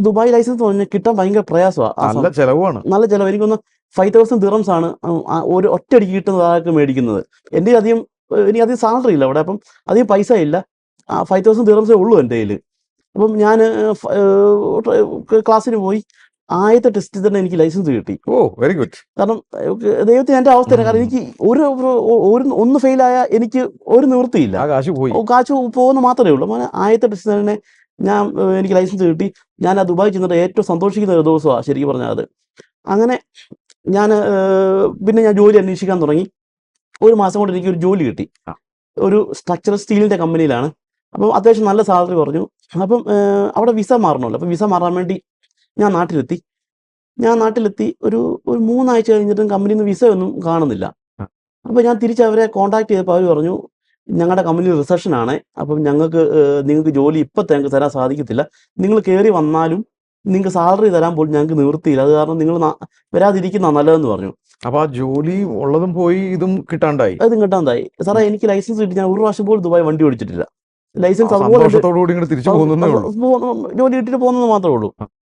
Dubai licence പറഞ്ഞാൽ കിട്ടാൻ ഭയങ്കര പ്രയാസമാണ്. നല്ല ചെലവാണ്. നല്ല ചിലവ്. എനിക്കൊന്ന് 5,000 ദിറംസ് ആണ് ഒരു ഒറ്റയടിക്ക് കിട്ടുന്ന ആൾക്ക് മേടിക്കുന്നത്. എൻ്റെ അധികം എനിക്ക് അധികം സാലറി ഇല്ല അവിടെ, അപ്പം അധികം പൈസ ഇല്ല. 5,000 ദിറംസേ ഉള്ളൂ എൻ്റെ കയ്യിൽ. അപ്പം ഞാൻ ക്ലാസ്സിന് പോയി. ആദ്യത്തെ ടെസ്റ്റിൽ തന്നെ എനിക്ക് ലൈസൻസ് കിട്ടി. ഓ വെരി ഗുഡ്. കാരണം ദൈവത്തിന് എൻ്റെ അവസ്ഥ കാരണം എനിക്ക് ഒന്ന് ഫെയിലായ എനിക്ക് ഒരു നിവൃത്തിയില്ല. കാശ് പോയി. കാശ് പോകുന്ന മാത്രമേ ഉള്ളൂ. അങ്ങനെ ആദ്യത്തെ ടെസ്റ്റിൽ തന്നെ എനിക്ക് ലൈസൻസ് കിട്ടി. ഞാൻ ആ ദുബായ് ചെന്നിട്ട് ഏറ്റവും സന്തോഷിക്കുന്ന ഒരു ദിവസമാണ് ശരിക്കും പറഞ്ഞാൽ അത്. അങ്ങനെ പിന്നെ ഞാൻ ജോലി അന്വേഷിക്കാൻ തുടങ്ങി. ഒരു മാസം കൊണ്ട് എനിക്കൊരു ജോലി കിട്ടി. ഒരു സ്ട്രക്ചറൽ സ്റ്റീലിൻ്റെ കമ്പനിയിലാണ്. അപ്പം അത്യാവശ്യം നല്ല സാലറി പറഞ്ഞു. അപ്പം അവിടെ വിസ മാറണമല്ലോ. അപ്പം വിസ മാറാൻ വേണ്ടി ഞാൻ നാട്ടിലെത്തി. ഒരു 3 ആഴ്ച കഴിഞ്ഞിട്ടും കമ്പനിയിൽ നിന്ന് വിസ ഒന്നും കാണുന്നില്ല. അപ്പോൾ ഞാൻ തിരിച്ച് അവരെ കോൺടാക്ട് ചെയ്തപ്പോൾ അവർ പറഞ്ഞു, ഞങ്ങളുടെ കമ്പനി റിസപ്ഷനാണ്, അപ്പം നിങ്ങൾക്ക് ജോലി ഇപ്പം ഞങ്ങൾക്ക് തരാൻ സാധിക്കത്തില്ല. നിങ്ങൾ കയറി വന്നാലും നിങ്ങൾക്ക് സാലറി തരാൻ പോലും ഞങ്ങൾക്ക് നിവൃത്തിയില്ല. അത് കാരണം നിങ്ങൾ വരാതിരിക്കുന്നതാണ് നല്ലതെന്ന് പറഞ്ഞു. അപ്പോൾ ആ ജോലി ഉള്ളതും പോയി, ഇതും കിട്ടാണ്ടായി. സാറേ എനിക്ക് ലൈസൻസ് കിട്ടി. ഞാൻ ഒരു പ്രാവശ്യം പോലും ദുബായ് വണ്ടി ഓടിച്ചിട്ടില്ല. ലൈസൻസ് സന്തോഷത്തോടുകൂടി ഇങ്ങോട്ട് തിരിച്ചു പോകുന്നേ ഉള്ളൂ. ജോലി കിട്ടിയിട്ട് പോകുന്നത് മാത്രമേ ഉള്ളൂ.